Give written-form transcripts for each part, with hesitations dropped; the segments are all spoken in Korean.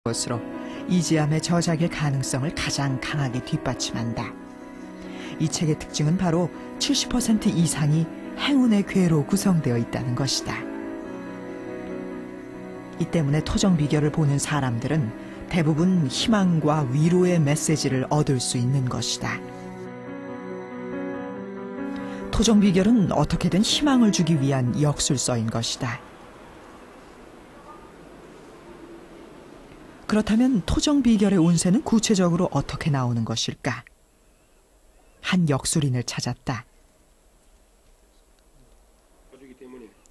것으로 이지암의 저작일 가능성을 가장 강하게 뒷받침한다. 이 책의 특징은 바로 70% 이상이 행운의 궤로 구성되어 있다는 것이다. 이 때문에 토정 비결을 보는 사람들은 대부분 희망과 위로의 메시지를 얻을 수 있는 것이다. 토정 비결은 어떻게든 희망을 주기 위한 역술서인 것이다. 그렇다면 토정 비결의 운세는 구체적으로 어떻게 나오는 것일까? 한 역술인을 찾았다.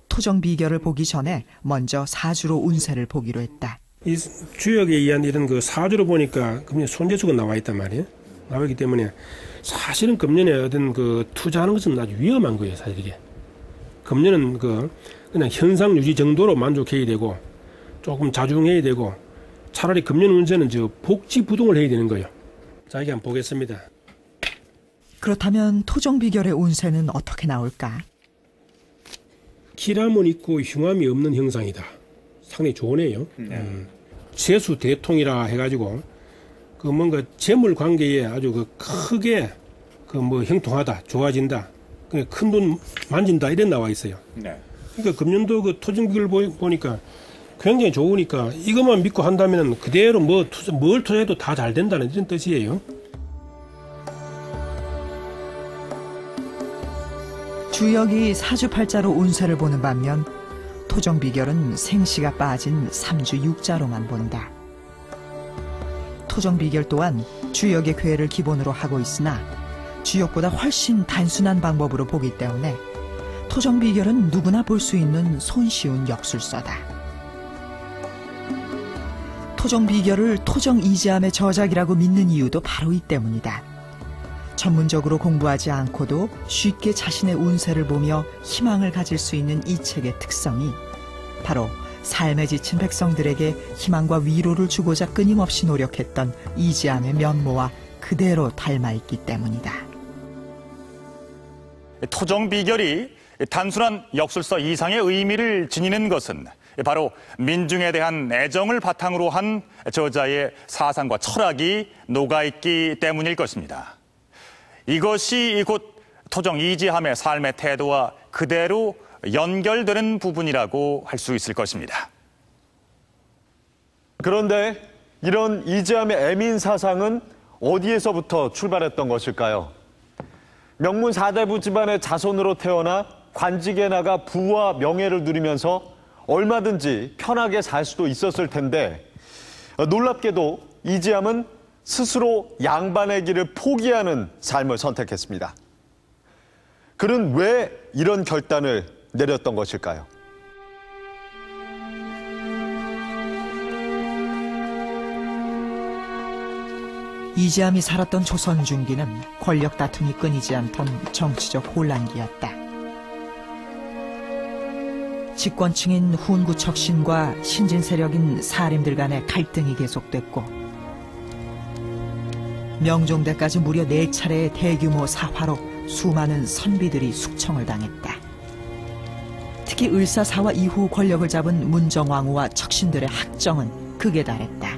토정 비결을 보기 전에 먼저 사주로 운세를 보기로 했다. 이 주역에 의한 이런 그 사주로 보니까 금년 손재수가 나와 있단 말이에요. 나와 있기 때문에 사실은 금년에 어떤 그 투자하는 것은 아주 위험한 거예요, 사실 이게. 금년은 그냥 현상 유지 정도로 만족해야 되고 조금 자중해야 되고 차라리 금년 운세는 복지 부동을 해야 되는 거예요. 자, 이게 한번 보겠습니다. 그렇다면 토정 비결의 운세는 어떻게 나올까? 기람은 있고 흉함이 없는 형상이다. 상당히 좋으네요. 재수 대통이라 해가지고 뭔가 재물 관계에 아주 크게 형통하다, 좋아진다, 큰 돈 만진다 이런 나와 있어요. 네. 그러니까 금년도 토정 비결 보니까 굉장히 좋으니까 이것만 믿고 한다면 그대로 뭘 투자해도 다 잘 된다는 이런 뜻이에요. 주역이 사주팔자로 운세를 보는 반면 토정 비결은 생시가 빠진 삼주 육자로만 본다. 토정 비결 또한 주역의 궤를 기본으로 하고 있으나 주역보다 훨씬 단순한 방법으로 보기 때문에 토정 비결은 누구나 볼 수 있는 손쉬운 역술서다. 토정 비결을 토정 이지암의 저작이라고 믿는 이유도 바로 이 때문이다. 전문적으로 공부하지 않고도 쉽게 자신의 운세를 보며 희망을 가질 수 있는 이 책의 특성이 바로 삶에 지친 백성들에게 희망과 위로를 주고자 끊임없이 노력했던 이지암의 면모와 그대로 닮아있기 때문이다. 토정 비결이 단순한 역술서 이상의 의미를 지니는 것은 바로 민중에 대한 애정을 바탕으로 한 저자의 사상과 철학이 녹아있기 때문일 것입니다. 이것이 곧 토정 이지암의 삶의 태도와 그대로 연결되는 부분이라고 할 수 있을 것입니다. 그런데 이런 이지암의 애민 사상은 어디에서부터 출발했던 것일까요? 명문 사대부 집안의 자손으로 태어나 관직에 나가 부와 명예를 누리면서 얼마든지 편하게 살 수도 있었을 텐데 놀랍게도 이지암은 스스로 양반의 길을 포기하는 삶을 선택했습니다. 그는 왜 이런 결단을 내렸던 것일까요? 이지암이 살았던 조선 중기는 권력 다툼이 끊이지 않던 정치적 혼란기였다. 집권층인 훈구 척신과 신진 세력인 사림들 간의 갈등이 계속됐고 명종대까지 무려 4차례의 대규모 사화로 수많은 선비들이 숙청을 당했다. 특히 을사사화 이후 권력을 잡은 문정왕후와 척신들의 학정은 극에 달했다.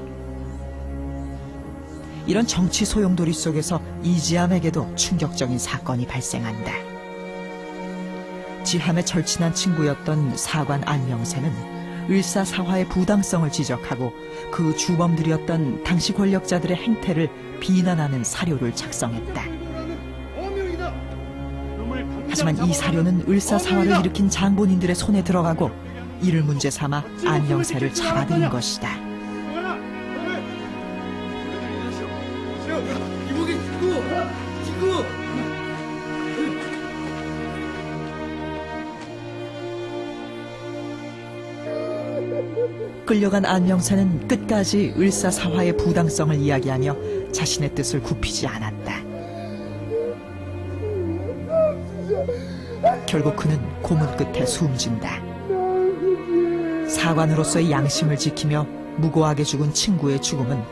이런 정치 소용돌이 속에서 이지암에게도 충격적인 사건이 발생한다. 지함의 절친한 친구였던 사관 안명세는 을사사화의 부당성을 지적하고 그 주범들이었던 당시 권력자들의 행태를 비난하는 사료를 작성했다. 하지만 이 사료는 을사사화를 일으킨 장본인들의 손에 들어가고 이를 문제 삼아 안명세를 잡아들인 것이다. 끌려간 안명세는 끝까지 을사사화의 부당성을 이야기하며 자신의 뜻을 굽히지 않았다. 결국 그는 고문 끝에 숨진다. 사관으로서의 양심을 지키며 무고하게 죽은 친구의 죽음은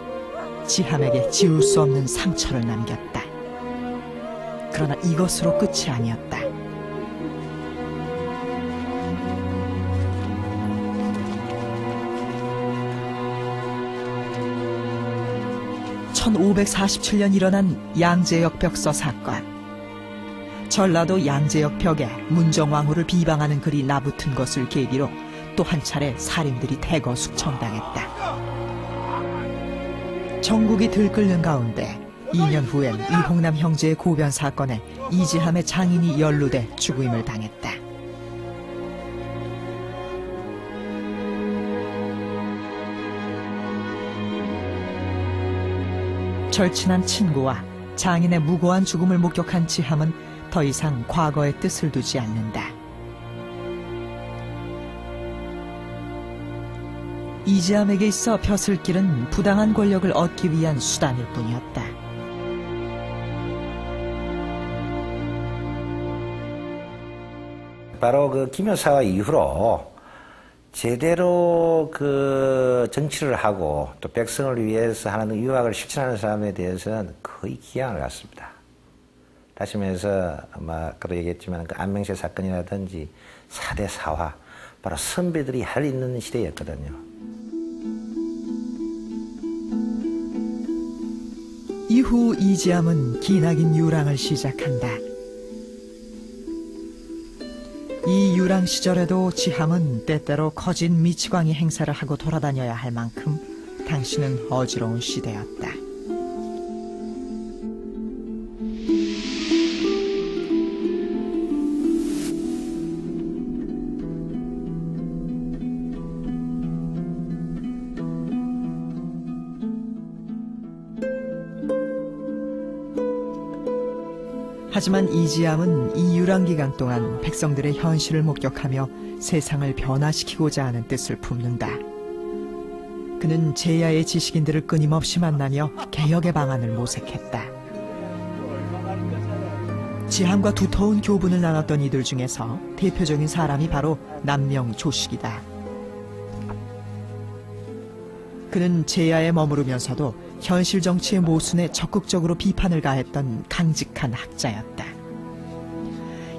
지함에게 지울 수 없는 상처를 남겼다. 그러나 이것으로 끝이 아니었다. 1547년 일어난 양재역 벽서 사건. 전라도 양재역 벽에 문정왕후를 비방하는 글이 나붙은 것을 계기로 또 한 차례 살인들이 대거 숙청당했다. 전국이 들끓는 가운데 2년 후엔 이홍남 형제의 고변 사건에 이지함의 장인이 연루돼 죽음을 당했다. 절친한 친구와 장인의 무고한 죽음을 목격한 지함은 더 이상 과거의 뜻을 두지 않는다. 이지함에게 있어 벼슬길은 부당한 권력을 얻기 위한 수단일 뿐이었다. 바로 그 김여사 이후로 제대로 그 정치를 하고 또 백성을 위해서 하는 유학을 실천하는 사람에 대해서는 거의 기양을 갖습니다. 다시 말해서 아마 아까도 얘기했지만 그 안명세 사건이라든지 4대 사화, 바로 선배들이 할 있는 시대였거든요. 이후 이지함은 기나긴 유랑을 시작한다. 이 유랑 시절에도 지함은 때때로 거진 미치광이 행사를 하고 돌아다녀야 할 만큼 당시는 어지러운 시대였다. 하지만 이지함은 이 유랑 기간 동안 백성들의 현실을 목격하며 세상을 변화시키고자 하는 뜻을 품는다. 그는 제야의 지식인들을 끊임없이 만나며 개혁의 방안을 모색했다. 지함과 두터운 교분을 나눴던 이들 중에서 대표적인 사람이 바로 남명조식이다. 그는 제야에 머무르면서도 현실 정치의 모순에 적극적으로 비판을 가했던 강직한 학자였다.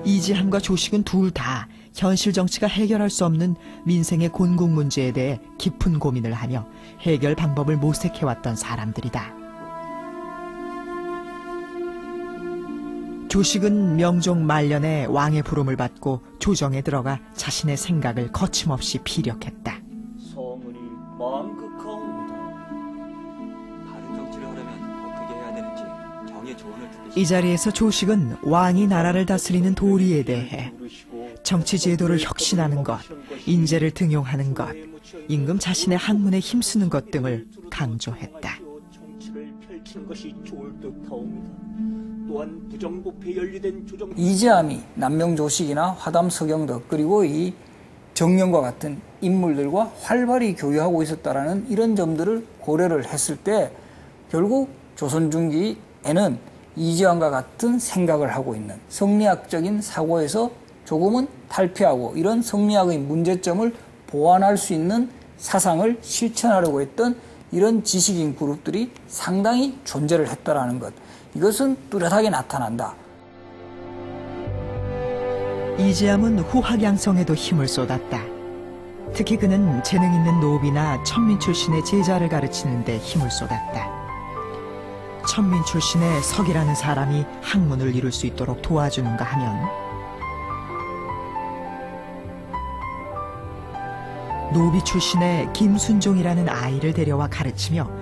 이지함과 조식은 둘 다 현실 정치가 해결할 수 없는 민생의 곤궁 문제에 대해 깊은 고민을 하며 해결 방법을 모색해왔던 사람들이다. 조식은 명종 말년에 왕의 부름을 받고 조정에 들어가 자신의 생각을 거침없이 피력했다. 성은이 망극하옵니다. 바른 정치를 하려면 어떻게 해야 되는지 정의 조언을 듣고 이 자리에서 조식은 왕이 나라를 다스리는 도리에 대해 정치 제도를 혁신하는 것, 인재를 등용하는 것, 임금 자신의 학문에 힘쓰는 것 등을 강조했다. 정치를 펼치는 것이 좋을 듯하옵니다. 또한 부정부패 연루된 조정 이지함이 남명조식이나 화담석영덕 그리고 이 정령과 같은 인물들과 활발히 교류하고 있었다라는 이런 점들을 고려를 했을 때 결국 조선 중기에는 이지함과 같은 생각을 하고 있는 성리학적인 사고에서 조금은 탈피하고 이런 성리학의 문제점을 보완할 수 있는 사상을 실천하려고 했던 이런 지식인 그룹들이 상당히 존재를 했다라는 것. 이것은 뚜렷하게 나타난다. 이지함은 후학양성에도 힘을 쏟았다. 특히 그는 재능 있는 노비나 천민 출신의 제자를 가르치는 데 힘을 쏟았다. 천민 출신의 석이라는 사람이 학문을 이룰 수 있도록 도와주는가 하면 노비 출신의 김순종이라는 아이를 데려와 가르치며